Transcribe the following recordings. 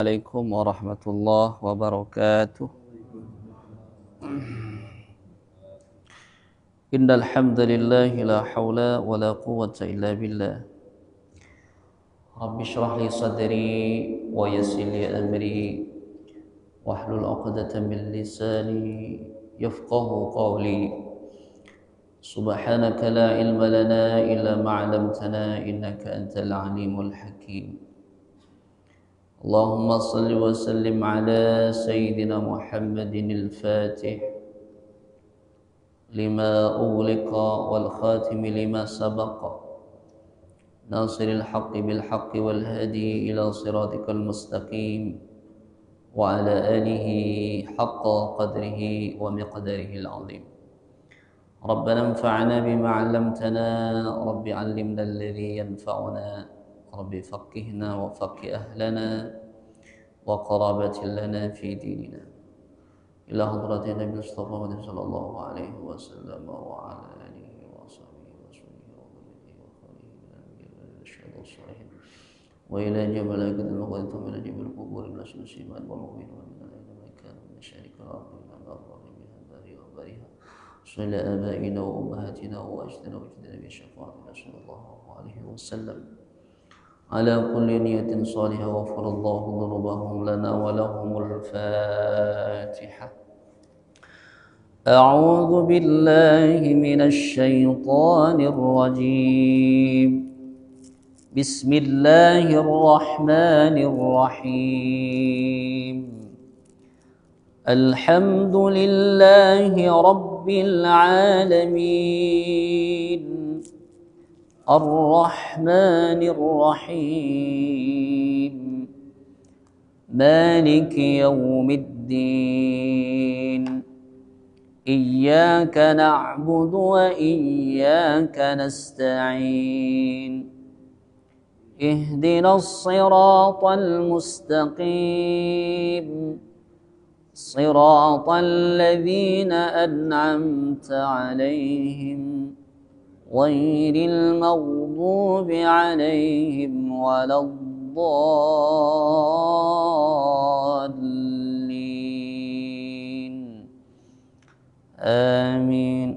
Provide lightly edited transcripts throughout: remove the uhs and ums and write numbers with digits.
Assalamualaikum warahmatullahi wabarakatuh. Innal hamdalillah la haula wala quwwata illa billah. Rabbi shrah li sadri wa yassir li amri wahlul 'uqdatam min lisani yafqahu qawli. Subhanaka la ilma lana illa ma 'allamtana innaka antal alimul hakim. اللهم صل وسلم على سيدنا محمد الفاتح لما أغلق والخاتم لما سبق ناصر الحق بالحق والهادي إلى صراطك المستقيم وعلى آله حق قدره ومقداره العظيم. ربنا انفعنا بما علمتنا، رب علمنا الذي ينفعنا، رب فقهنا وفقه أهلنا وقرابة لنا في ديننا. إلى حضرة النبي المصطفى صلى الله عليه وسلم وعلى آله وصحبه وسلم وإلى جمال ملائكة المقدسة من جميع القبور من أشهد السيمان والمؤمنين ومن الأيام من كان من شريك الأرض من الأرض من الباري وبارها صلى آبائنا وأمهاتنا وأجدادنا وجدنا بشفاعتنا صلى الله عليه وسلم على كل نية صالحة وغفر الله ذنوبهم لنا ولهم الفاتحة. أعوذ بالله من الشيطان الرجيم. بسم الله الرحمن الرحيم. الحمد لله رب العالمين الرحمن الرحيم مالك يوم الدين إياك نعبد وإياك نستعين اهدنا الصراط المستقيم صراط الذين أنعمت عليهم غير المغضوب عليهم ولا الضالين آمين.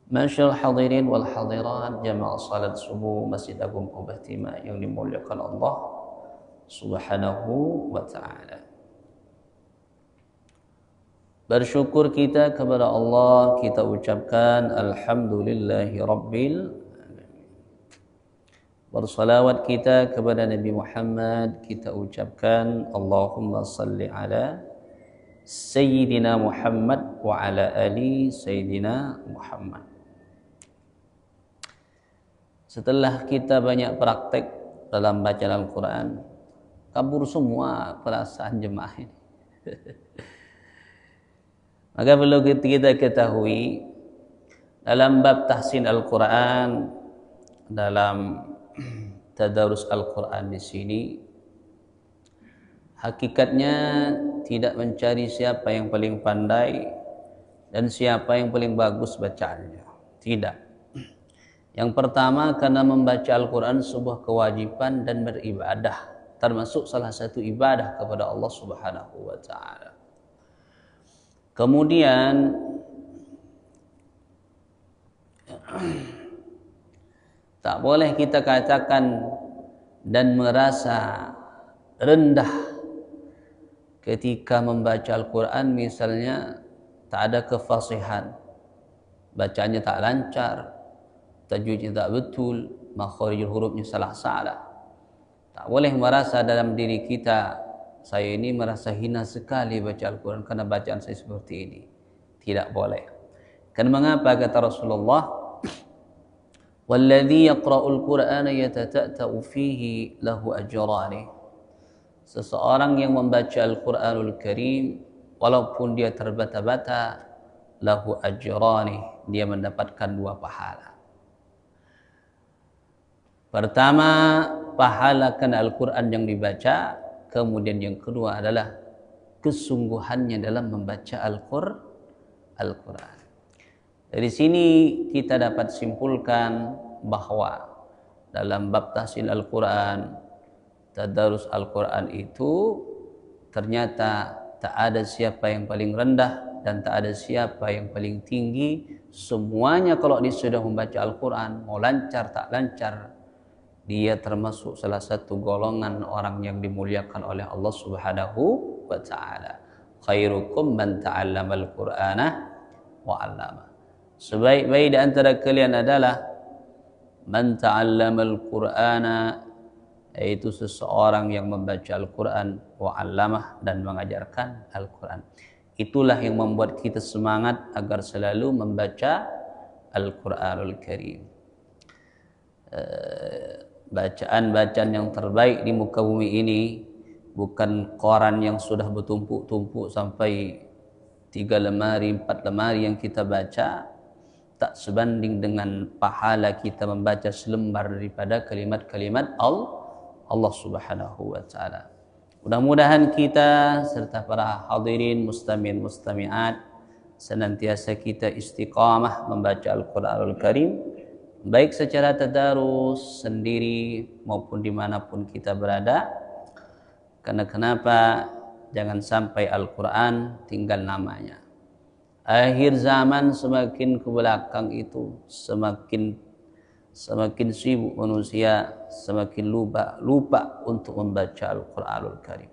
Masyaallah hadirin wal hadirat jamaah salat subuh Masjid Agung Kubah Timah yang dimuliakan Allah Subhanahu wa taala. Bersyukur kita kepada Allah, kita ucapkan alhamdulillahi rabbil alamin. Bersalawat kita kepada Nabi Muhammad, kita ucapkan Allahumma salli ala Sayyidina Muhammad wa ala ali Sayyidina Muhammad. Setelah kita banyak praktek dalam bacaan Al-Quran, kabur semua perasaan jemaah ini. Maka perlu kita ketahui dalam bab tahsin Al-Quran, dalam tadarus Al-Quran di sini, hakikatnya tidak mencari siapa yang paling pandai dan siapa yang paling bagus bacaannya. Tidak. Yang pertama, karena membaca Al-Quran sebuah kewajiban dan beribadah, termasuk salah satu ibadah kepada Allah Subhanahu wa taala. Kemudian tak boleh kita katakan dan merasa rendah ketika membaca Al-Quran, misalnya tak ada kefasihan, bacanya tak lancar, tajwidnya tak betul, makharijul hurufnya salah-salah. Tak boleh merasa dalam diri kita, saya ini merasa hina sekali baca Al-Quran karena bacaan saya seperti ini. Tidak boleh. Karena mengapa kata Rasulullah, "Walladzi yaqra'ul Qur'ana yatata'u fihi lahu ajrani." Seseorang yang membaca Al-Qur'anul Karim walaupun dia terbata-bata, lahu ajrani, dia mendapatkan 2 pahala. Pertama, pahala karena Al-Quran yang dibaca. Kemudian yang kedua adalah kesungguhannya dalam membaca Al-Quran. Dari sini kita dapat simpulkan bahwa dalam bab tahsin Al-Quran tadarus Al-Quran itu ternyata tak ada siapa yang paling rendah dan tak ada siapa yang paling tinggi. Semuanya kalau dia sudah membaca Al-Quran, mau lancar tak lancar, dia termasuk salah satu golongan orang yang dimuliakan oleh Allah Subhanahu wa ta'ala. Khairukum man ta'allamal Qur'ana wa 'allama. Sebaik-baik di antara kalian adalah man ta'allamal Qur'ana, yaitu seseorang yang membaca Al-Quran wa 'allamah, dan mengajarkan Al-Quran. Itulah yang membuat kita semangat agar selalu membaca Al-Quranul Karim. Bacaan-bacaan yang terbaik di muka bumi ini bukan koran yang sudah bertumpuk-tumpuk sampai 3 lemari, 4 lemari yang kita baca, tak sebanding dengan pahala kita membaca selembar daripada kalimat-kalimat Allah Subhanahu wa ta'ala. Mudah-mudahan kita serta para hadirin mustami'in mustami'at senantiasa kita istiqamah membaca Al-Quranul Karim, baik secara tadarus sendiri maupun dimanapun kita berada. Karena kenapa? Jangan sampai Al-Quran tinggal namanya. Akhir zaman semakin ke belakang itu semakin sibuk manusia, semakin lupa untuk membaca Al-Quranul Karim.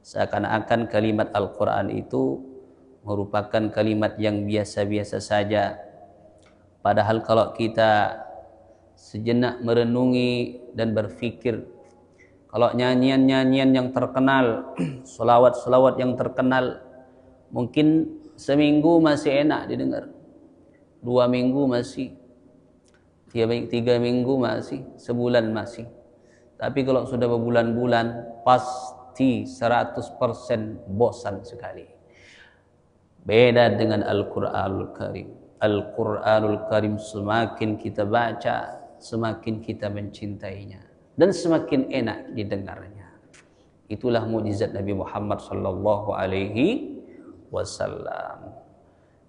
Seakan-akan kalimat Al-Quran itu merupakan kalimat yang biasa-biasa saja. Padahal kalau kita sejenak merenungi dan berfikir, kalau nyanyian-nyanyian yang terkenal, selawat-selawat yang terkenal, mungkin seminggu masih enak didengar, 2 minggu masih, 3 minggu masih, sebulan masih. Tapi kalau sudah berbulan-bulan, pasti 100% bosan sekali. Beda dengan Al-Quranul Karim. Al-Quranul Karim semakin kita baca, semakin kita mencintainya, dan semakin enak didengarnya. Itulah mukjizat Nabi Muhammad sallallahu alaihi wasallam.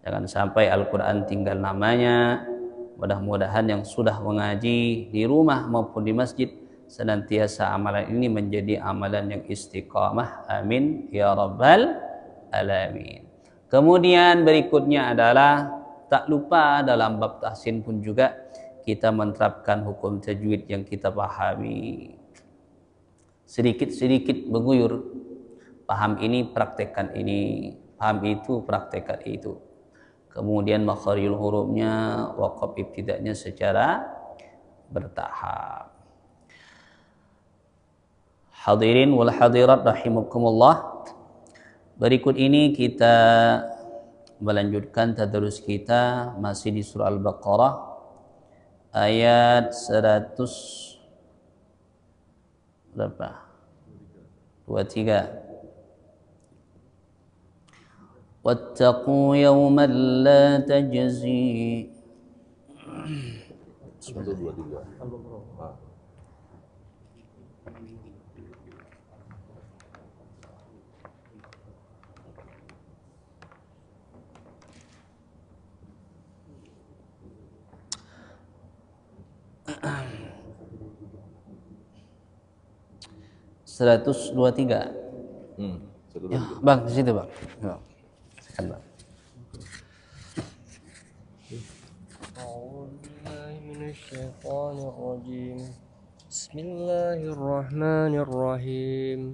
Jangan sampai Al-Quran tinggal namanya. Mudah-mudahan yang sudah mengaji di rumah maupun di masjid, senantiasa amalan ini menjadi amalan yang istiqamah. Amin ya rabbal alamin. Kemudian berikutnya adalah tak lupa dalam bab tahsin pun juga kita menerapkan hukum tajwid yang kita pahami. Sedikit-sedikit berguyur. Paham ini, praktekkan ini. Paham itu, praktekkan itu. Kemudian makharijul hurufnya, waqaf ibtida'nya secara bertahap. Hadirin wal hadirat rahimakumullah. Berikut ini kita melanjutkan tadarus kita masih di surah Al-Baqarah ayat 100 berapa? 23. Wattaqu yawman la tajzi. Seratus dua tiga. Ya, bang di situ bang. Ya. Silakan bang. Bismillahirrahmanirrahim.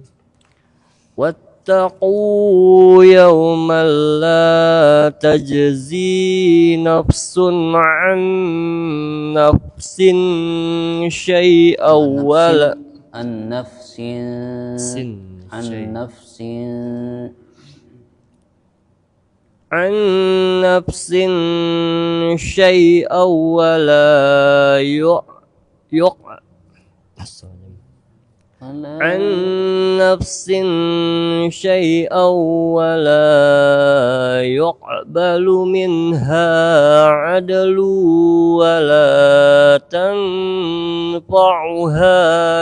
Wattaqu yawman la tajzi nafsun an nafsin syai'aw wala An nafsin syai'aw wala عن نفس شيئا ولا يقبل منها عدل ولا تنفعها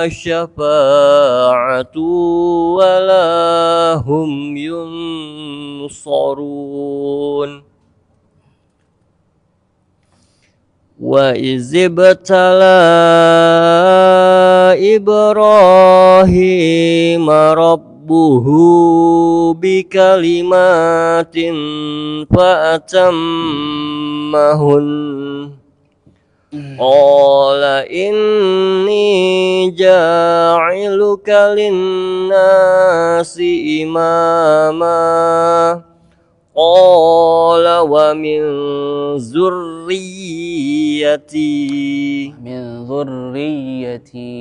شفاعة ولا هم ينصرون وإذ ابتلى إبراهيم ربه بكلمات فأتمهن قال إني جاعلك للناس إماما قال ومن ذريتي من ذريتي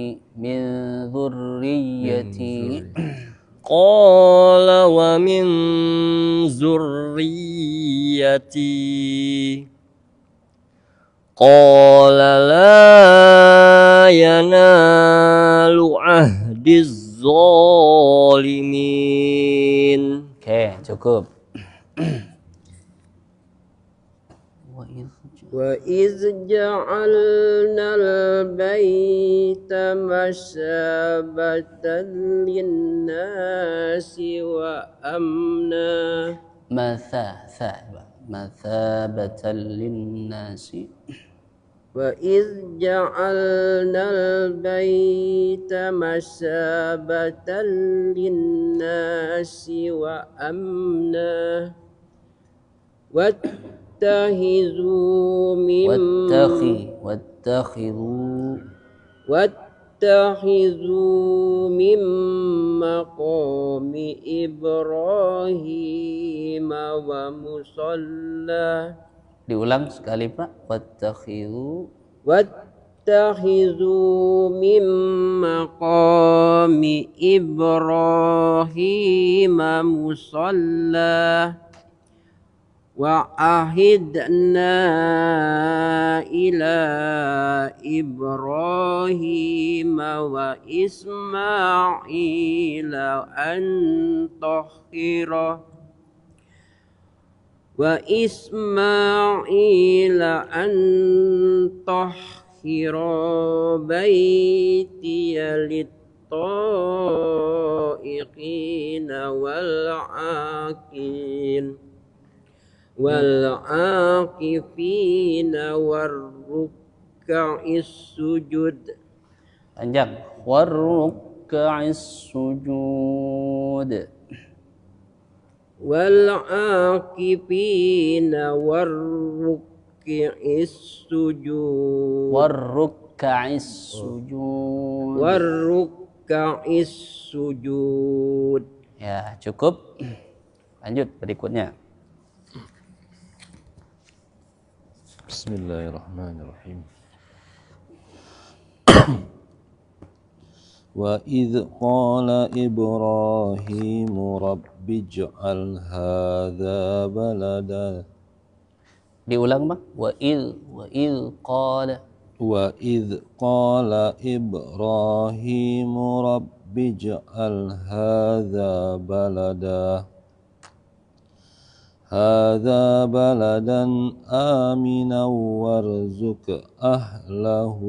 قال ومن ذريتي قال لا ينال عهد الظالمين. Oke, cukup. وإذ جعلنا البيت مثابة للناس وأمنا مثابة للناس وإذ جعلنا البيت مثابة للناس وأمنا واتخذوا من مقام إبراهيم ومصلى. Diulang sekali Pak. واتخذوا من مقام إبراهيم مصلى وعهدنا إلى إبراهيم وإسماعيل أن طهر بيتي للطائفين والعاكفين والركع السجود. Panjang. والركع السجود. والعاكفين والركع السجود. Ya, cukup. Lanjut berikutnya. Bismillahirrahmanirrahim. Wa idh qala Ibrahim rabbij'al hadza balada. Diulang Bang. Wa idh qala Ibrahim rabbij'al hadza balada. هذا بلدا آمنا وارزق أهله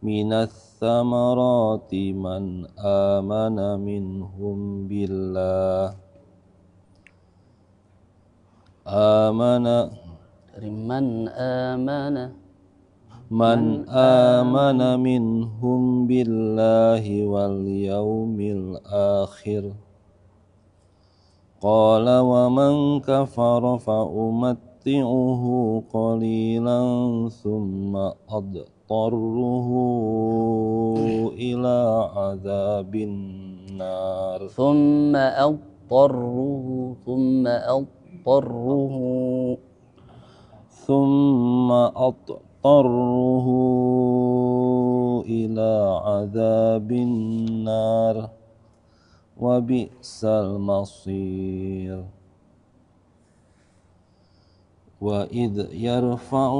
من الثمرات من آمن منهم بالله من آمن منهم بالله واليوم الآخر قال ومن كفر فأمتعه قليلا ثم أضطره إلى عذاب النار ثم أضطره إلى عذاب النار وبئس المصير. وإذ يرفع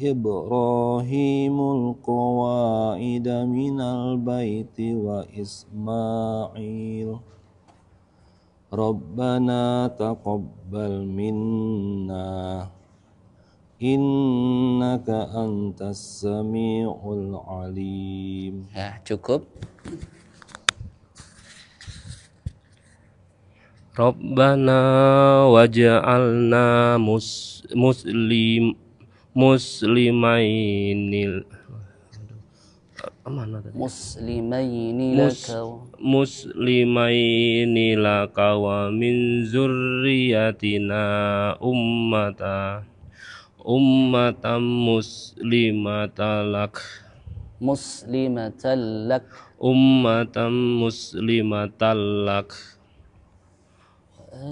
إبراهيم القواعد من البيت وإسماعيل ربنا تقبل منا innaka antas sami'ul alim. Ya, cukup. Rabbana waj'alna muslimainil mana tadi? Muslimaini laka wa min zurriyatina ummatan muslimatalak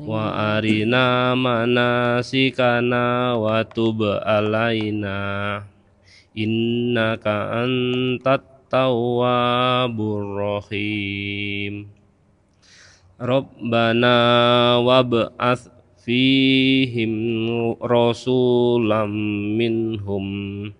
wa arina manasikana wa tub alaina innaka antat tawwabur rahim. Rabbana wab'ats fihim rasulam minhum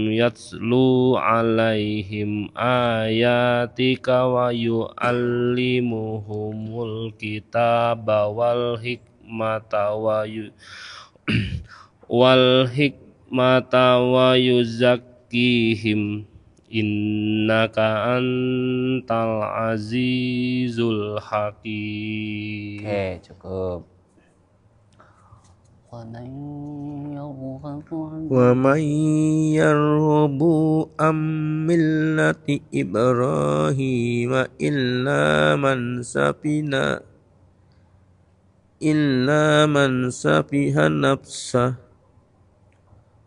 yatslu alaihim ayatika wa yu'allimuhumul kitaba wal hikmata wa yuzakkihim innaka antal azizul hakim. Oke, cukup. Wa man yarghabu am millati Ibrahim illa man safiha nafsah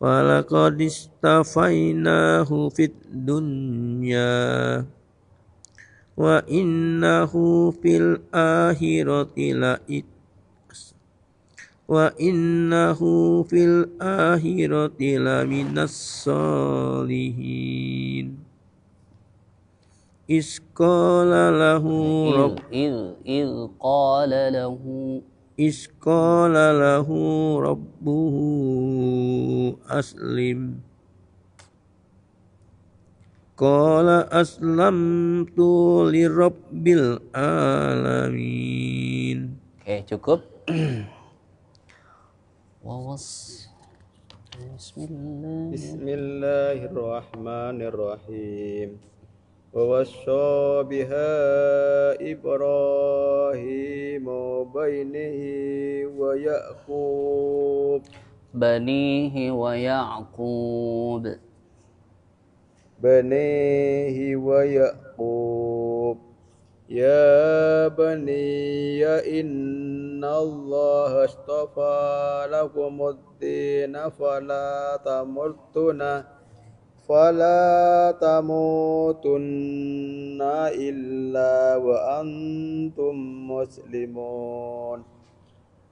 walaqad istafainahu fid dunya wa innahu fil akhirati laminas solihin. Isqala lahu rabbuhu aslim. Qala aslamtu lirabbil alamin. Oke, cukup. Bismillahirrahmanirrahim. Wa wassa biha Ibrahimu banihi wa Ya'qub ya baniya inna Allah astafa lakumuddina fala tamutunna illa wa antum muslimun.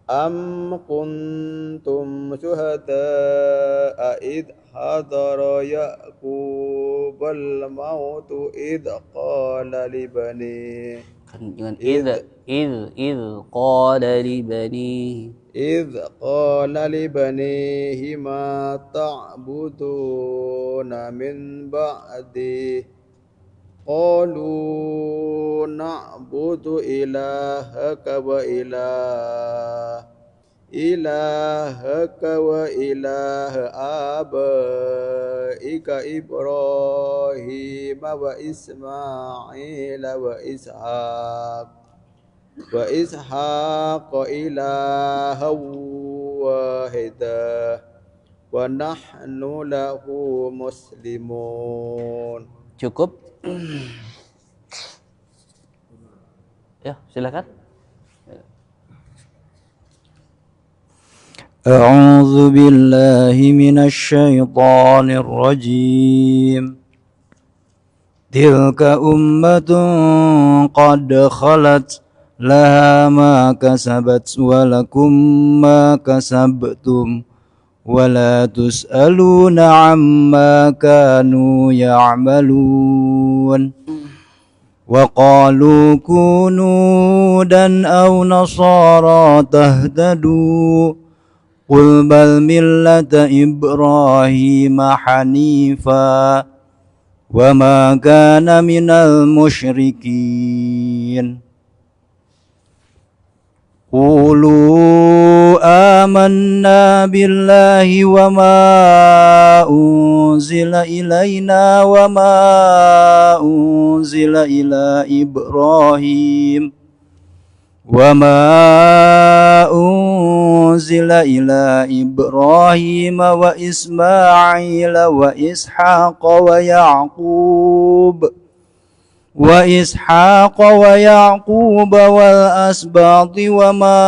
Am kuntum syuhada'a idh hadara Ya'qubal mautu idh qala li bani ma ta'buduna min ba'di qalu na'budu ilahaka wa ilaha abaika Ibrahim wa Ismail wa Ishaq ilaha wahidah wa nahnu lahu muslimun. Cukup. Ya, silakan. أعوذ بالله من الشيطان الرجيم تلك أمة قد خلت لها ما كسبت ولكم ما كسبتم ولا تسألون عما كانوا يعملون وقالوا كونوا هودا أو نصارى تهتدوا قل بل ملة إبراهيم حنيفا وما كان من المشركين قولوا آمنا بالله وما أنزل إلينا وما أنزل إلى إبراهيم وإسماعيل وإسحاق ويعقوب والأسباط وما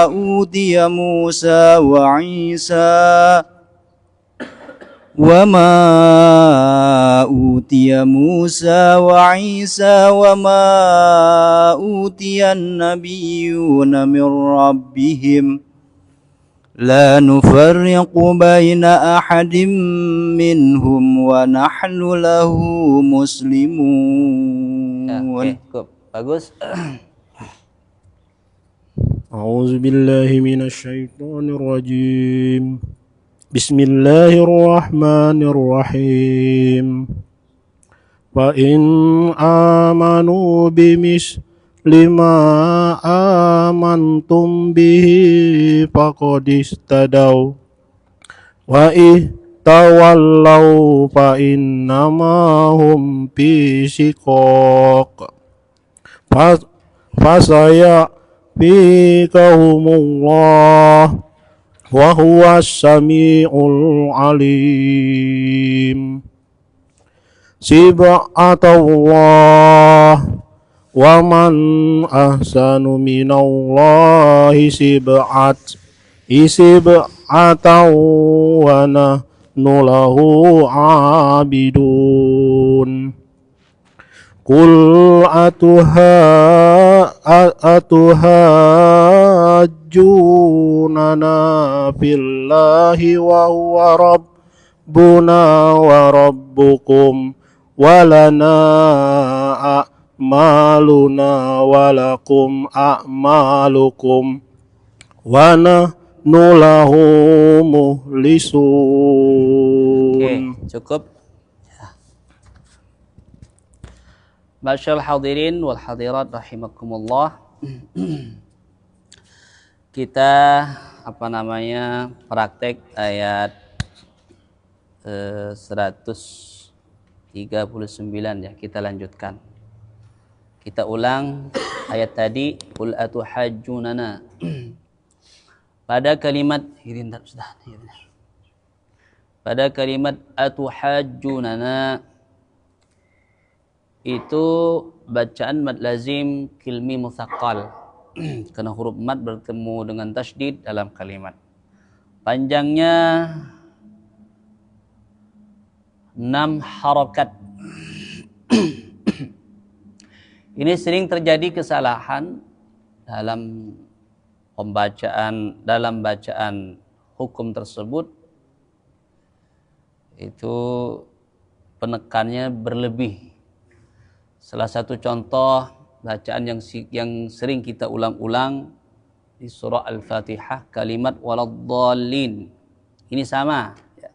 أوتي موسى وعيسى وما أوتي النبيون من ربهم لا نفرق بين أحد منهم ونحن له مسلمون. Oke, cukup. Bagus. أعوذ بالله من الشيطان الرجيم بسم الله الرحمن الرحيم فإن آمنوا بمثل ما آمنتم به فقد اهتدوا وإن تولوا فإنما هم في شقاق فسيكفيكهم الله وهو السميع العليم صبغة الله ومن أحسن من الله صبغة ونحن له عابدون قل أتهاجوننا في الله وهو ربنا وربكم ولنا أعمالنا ولكم أعمالكم ونحن له مخلصون. Oke, cukup. Masyaallah hadirin wal hadirat rahimakumullah. Kita praktek ayat 139 ya, kita lanjutkan. Kita ulang ayat tadi, qul atuhajjunana. Pada kalimat atuhajjunana itu bacaan mad lazim kilmi musaqqal karena huruf mad bertemu dengan tasydid dalam kalimat. Panjangnya 6 harokat. Ini sering terjadi kesalahan dalam bacaan hukum tersebut, itu penekannya berlebih. Salah satu contoh bacaan yang sering kita ulang-ulang di surah Al-Fatihah, kalimat waladdallin. Ini sama ya.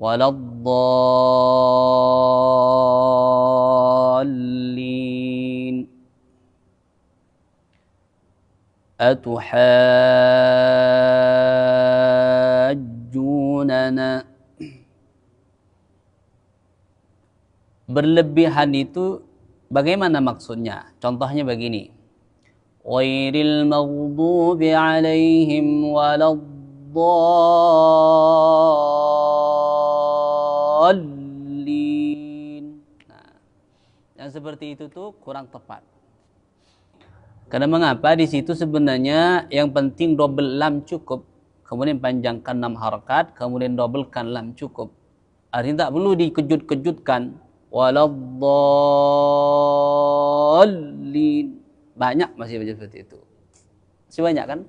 Waladdallin. Atuhajjunana. Berlebihan itu bagaimana maksudnya? Contohnya begini. Ghairil maghdubi alaihim waladdallin. Nah, yang seperti itu tuh kurang tepat. Karena mengapa? Di situ sebenarnya yang penting double lam cukup, kemudian panjangkan 6 harakat, kemudian doublekan lam cukup. Artinya tak perlu dikejut-kejutkan. Waladdallin. Banyak masih baca seperti itu. Masih banyak kan?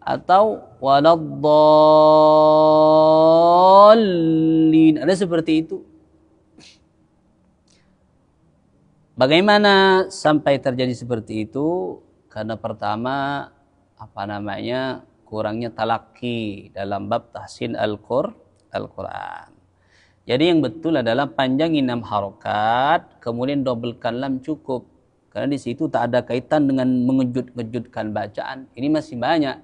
Atau waladdallin. Ada seperti itu. Bagaimana sampai terjadi seperti itu? Karena pertama kurangnya talaki dalam bab tahsin Al-Quran. Jadi yang betul adalah panjangin 6 harokat, kemudian dobelkan lam cukup. Karena di situ tak ada kaitan dengan mengejut-ngejutkan bacaan. Ini masih banyak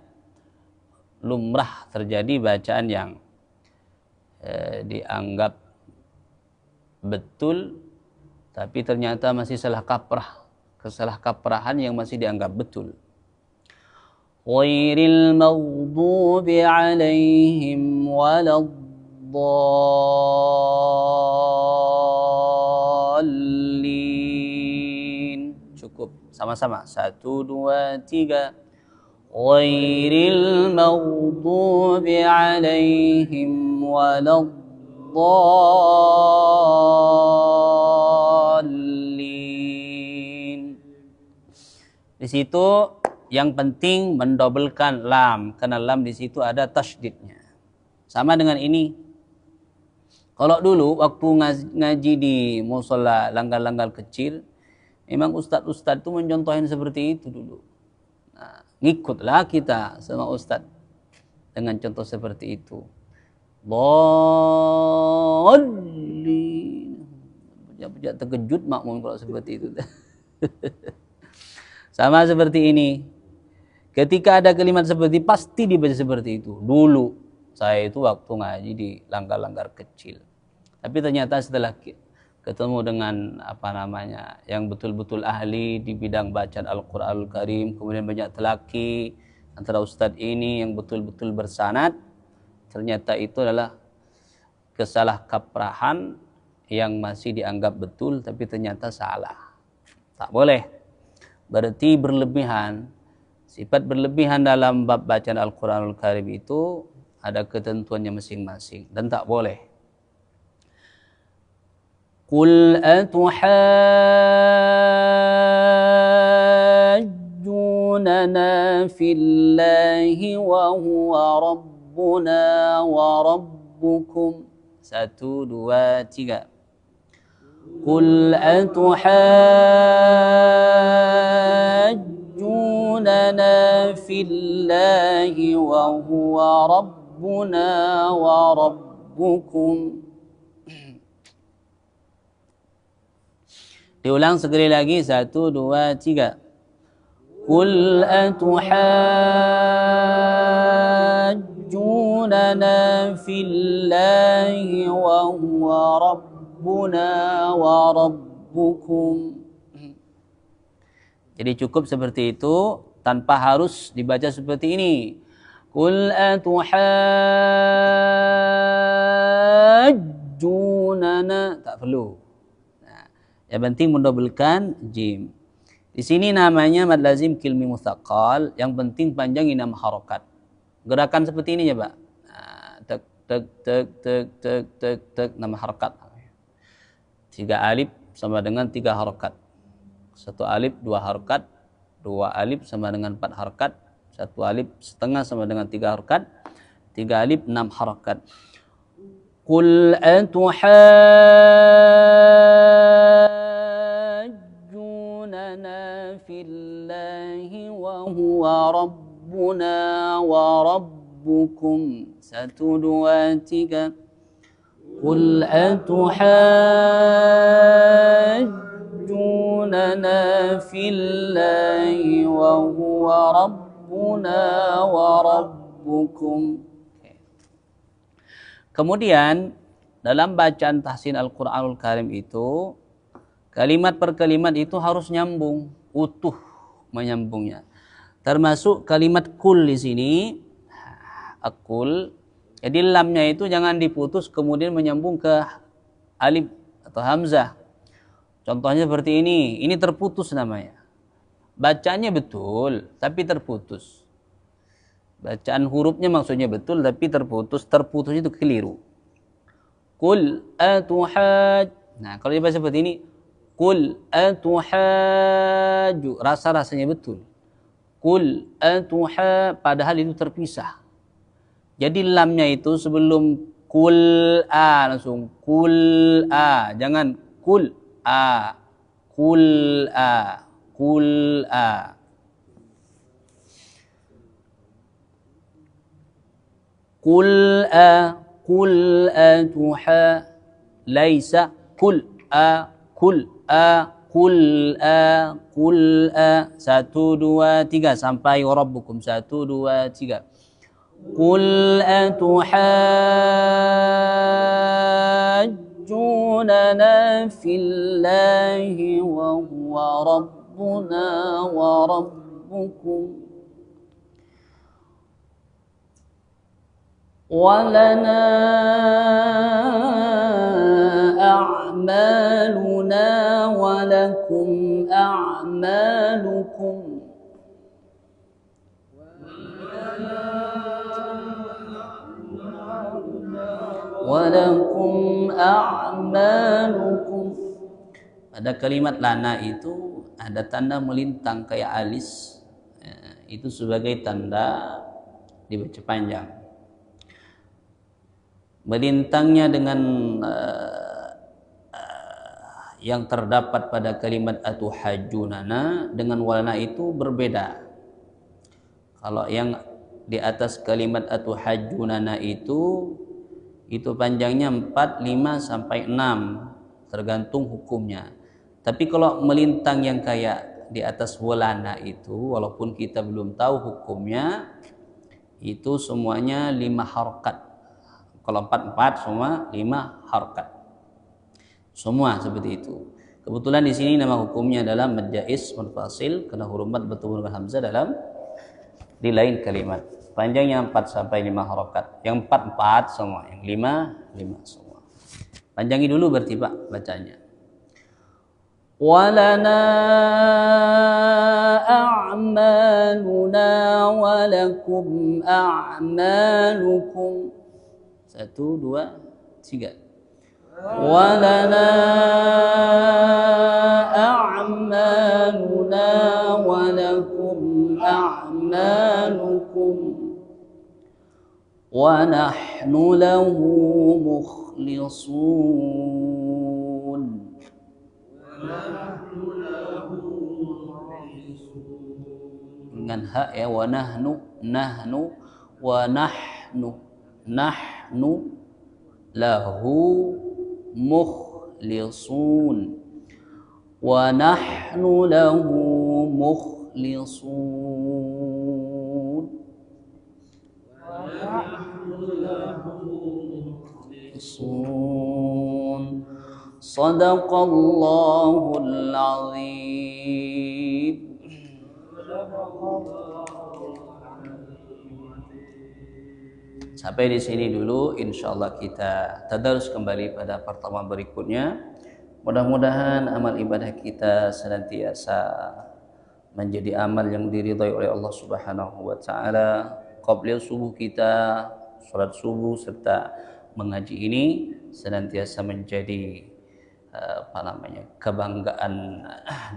lumrah terjadi bacaan yang dianggap betul tapi ternyata masih salah kaprah, kesalah kaprahan yang masih dianggap betul. Ghairil maghdubi alaihim waladdallin. Cukup, sama-sama. 1, 2, 3. Ghairil maghdubi alaihim waladdallin. Di situ yang penting mendobelkan lam, karena lam di situ ada tasydidnya. Sama dengan ini. Kalau dulu waktu ngaji di musola langgar-langgar kecil, memang ustadz-ustadz itu mencontohin seperti itu dulu. Nah, ngikutlah kita sama ustadz dengan contoh seperti itu. Dallin. Bejak-bejak terkejut makmum kalau seperti itu. Sama seperti ini. Ketika ada kalimat seperti pasti dibaca seperti itu. Dulu saya itu waktu ngaji di langgar-langgar kecil. Tapi ternyata setelah ketemu dengan yang betul-betul ahli di bidang bacaan Al-Qur'anul Karim, kemudian banyak telaki antara ustadz ini yang betul-betul bersanad, ternyata itu adalah kesalah kaprahan yang masih dianggap betul tapi ternyata salah. Tak boleh. Berarti berlebihan. Sifat berlebihan dalam bab bacaan Al-Qur'anul Karim itu ada ketentuannya masing-masing dan tak boleh. Qul atuhajjunana fillahi wa huwa rabbuna wa rabbukum. 1, 2, 3. Qul atuhajjunana fillahi wa huwa rabbuna wa rabbukum. Diulang sekali lagi. 1, 2, 3. Qul atuhajjunana fillahi wa huwa rabbuna wa rabbukum. Jadi cukup seperti itu tanpa harus dibaca seperti ini. Qul atuhajjunana, tak perlu. Yang penting mendobelkan jim. Di sini namanya mad lazim kilmi mutsaqqal. Yang penting panjangin 6 harokat. Gerakan seperti ini ya, Pak. Tek tek tek tek tek tek tek 6 harokat. 3 alif sama dengan 3 harokat. 1 alif 2 harokat. 2 alif sama dengan 4 harokat. 1 alif setengah sama dengan 3 harokat. 3 alif 6 harokat. Qul atuhajjunana fillahi wa huwa rabbuna wa rabbukum. 1, 2, 3. Qul atuhajjunana fillahi wa huwa rabbuna wa rabbukum. Kemudian dalam bacaan tahsin Al-Qur'anul Karim itu kalimat per kalimat itu harus nyambung, utuh menyambungnya. Termasuk kalimat kul di sini, akul. Jadi lamnya itu jangan diputus kemudian menyambung ke alif atau hamzah. Contohnya seperti ini terputus namanya. Bacanya betul tapi terputus. Bacaan hurufnya maksudnya betul tapi terputus. Terputus itu keliru. Qul atuhaj. Nah, kalau dibaca seperti ini, qul atuhaju, rasa-rasanya betul. Qul padahal itu terpisah. Jadi lamnya itu sebelum kul a langsung kul a, jangan kul a, kul a, kul a. Qul atuha laisa qul Qul a 1 2 3 sampai rabbukum 1 2 3. Qul atuhajjunana fillahi wa huwa rabbuna wa rabbukum walana a'maluna walakum a'malukum walakum a'malukum. Pada kalimat lana itu ada tanda melintang kayak alis, itu sebagai tanda dibaca panjang. Melintangnya dengan yang terdapat pada kalimat atuhajjunana dengan walana itu berbeda. Kalau yang di atas kalimat atuhajjunana itu panjangnya 4, 5 sampai 6 tergantung hukumnya. Tapi kalau melintang yang kayak di atas walana itu, walaupun kita belum tahu hukumnya, itu semuanya 5 harokat. Kalau 4 semua 5 harokat. Semua seperti itu. Kebetulan di sini nama hukumnya adalah mad jaiz munfasil karena huruf mad bertemu dengan hamzah di lain kalimat. Panjangnya 4 sampai 5 harokat. Yang 4 semua, yang 5 semua. Panjangi dulu berarti Pak bacanya. Walana a'maluna walakum a'malukum. 1 2 3. Walana a'maluna walakum a'malukum wa nahnu lahu mukhlisun. Dengan hak ya, wa nahnu wa nahnu lahu mukhlisun wa nahnu lahu mukhlisun. Sadaqallahul azim. Sampai di sini dulu, insyaallah kita tadarus kembali pada pertemuan berikutnya. Mudah-mudahan amal ibadah kita senantiasa menjadi amal yang diridhai oleh Allah Subhanahu wa taala. Qabla subuh kita, salat subuh serta mengaji ini senantiasa menjadi kebanggaan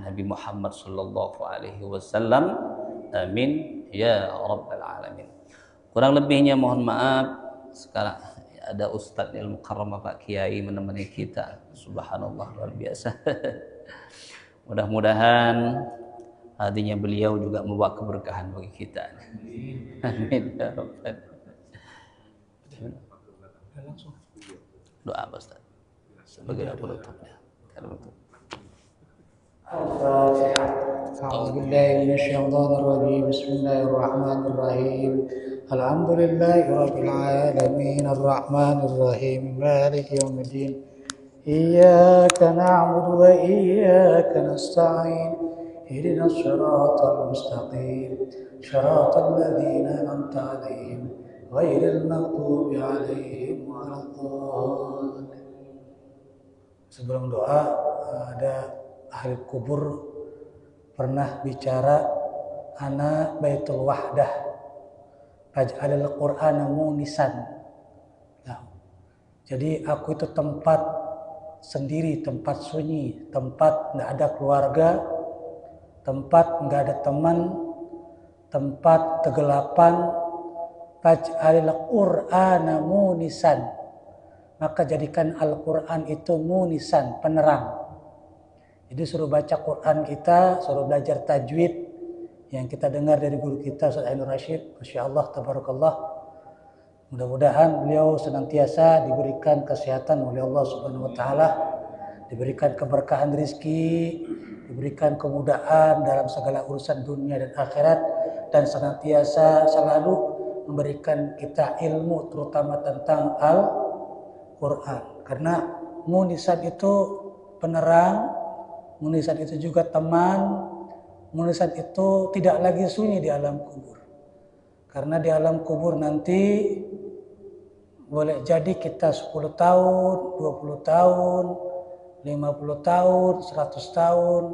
Nabi Muhammad sallallahu alaihi wasallam. Amin ya rabbal alamin. Kurang lebihnya mohon maaf. Sekarang ada Ustadz Ilmu Karam Pak Kiai menemani kita. Subhanallah, luar biasa. Mudah-mudahan hadirnya beliau juga membawa keberkahan bagi kita. Amin ya rabbal. Doa Pak Ustadz sebagai penutupnya. أعوذ بالله من الشيطان الرجيم بسم الله الرحمن الرحيم الحمد لله رب العالمين الرحمن الرحيم مالك يوم الدين إياك نعبد وإياك نستعين اهدنا الصراط المستقيم صراط الذين أنعمت عليهم غير المغضوب عليهم ولا الضالين. Sebelum doa, ada ahli kubur pernah bicara, ana baitul wahdah faj'alil qur'ana munisan. Nah, jadi aku itu tempat sendiri, tempat sunyi, tempat nggak ada keluarga, tempat nggak ada teman, tempat kegelapan. Faj'alil qur'ana munisan, maka jadikan Al-Quran itu munisan, penerang. Jadi suruh baca Quran kita, suruh belajar tajwid yang kita dengar dari guru kita Ustaz Ainur Rasyid, masyaallah tabarakallah. Mudah-mudahan beliau senantiasa diberikan kesehatan oleh Allah Subhanahu wa taala diberikan keberkahan rizki, diberikan kemudahan dalam segala urusan dunia dan akhirat, dan senantiasa selalu memberikan kita ilmu terutama tentang Al-Quran. Karena munisan itu penerang, munisan itu juga teman, munisan itu tidak lagi sunyi di alam kubur. Karena di alam kubur nanti boleh jadi kita 10 tahun, 20 tahun, 50 tahun, 100 tahun,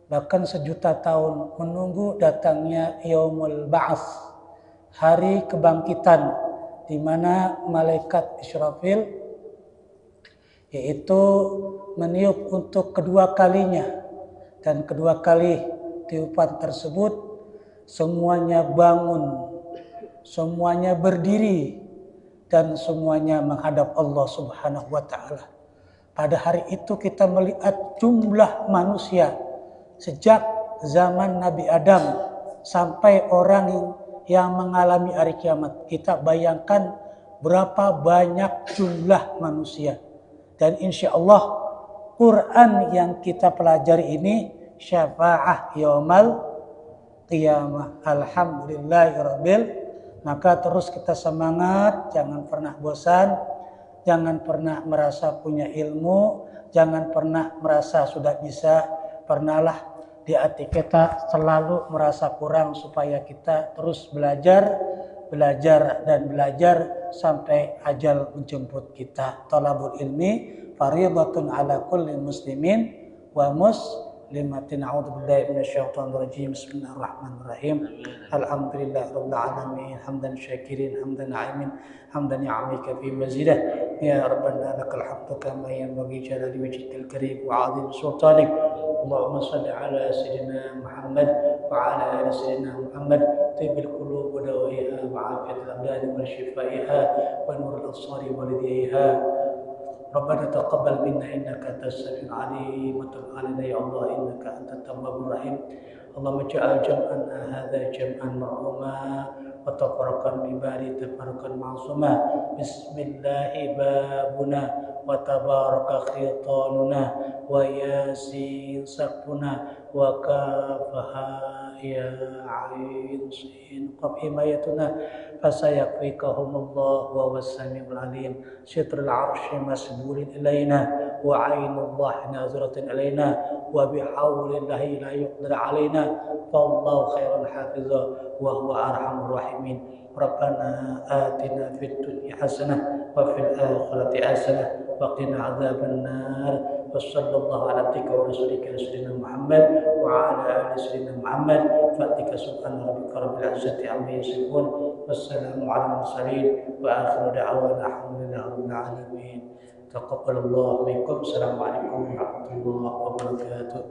bahkan 1.000.000 tahun menunggu datangnya Yaumul Ba'ats, hari kebangkitan, di mana malaikat Israfil yaitu meniup untuk kedua kalinya, dan kedua kali tiupan tersebut semuanya bangun, semuanya berdiri, dan semuanya menghadap Allah Subhanahu wa taala. Pada hari itu kita melihat jumlah manusia sejak zaman Nabi Adam sampai orang yang mengalami hari kiamat. Kita bayangkan berapa banyak jumlah manusia. Dan insya Allah Quran yang kita pelajari ini syafa'ah yaumal qiyamah. Alhamdulillahirabbil. Maka terus kita semangat, jangan pernah bosan, jangan pernah merasa punya ilmu, jangan pernah merasa sudah bisa. Pernahlah di hati kita selalu merasa kurang, supaya kita terus belajar dan belajar sampai ajal menjemput kita. Talabul ilmi fardhatun ala kulli muslimin wa muslimatin. A'udzubillahi minasyaitonir rajim. Bismillahirrahmanirrahim. Alhamdulillahirabbil alamin, hamdan syakirin, hamdan na'imin, hamdan ya'mika fi mazidah. Ya rabbana lakal hamdu kama yanbaghi jalali wajhikal karim wa 'azim sultanik. Allahumma shalli ala sayyidina Muhammad wa ala ali sayyidina Muhammad. Tibbil qulub wa dawiha wa 'afiyatil abdan wa shifaiha wa nurul absari wa lidhiha. ربنا تقبل منا إنك أنت السميع العليم وتب علينا يا الله إنك أنت التواب الرحيم. اللهم اجعل جمعنا هذا جمعا مرحوما وتفرقا من بعده تفرقا معصوما. بسم الله بابنا وتبارك خيطاننا وياسين سقفنا وكافها يا عين سين قف حمايتنا فسيكفيكهم الله وهو السميع العليم. ستر العرش مسبول إلينا وعين الله ناظرة إلينا وبحول الله لا يقدر علينا فالله خير حافظا وهو أرحم الراحمين. ربنا آتنا في الدنيا حسنة وفي الآخرة حسنة وقنا عذاب النار. وصلى الله على عبدك ورسولك سيدنا محمد وعلى آل سيدنا محمد. فاتك سبحان ربك رب العزة عما يصفون والسلام على المرسلين وآخر دعوانا الحمد لله رب العالمين. تقبل الله منكم. السلام عليكم ورحمة الله وبركاته.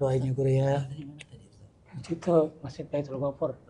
Doainnya guru ya. Itu masih Baitul Ghafur.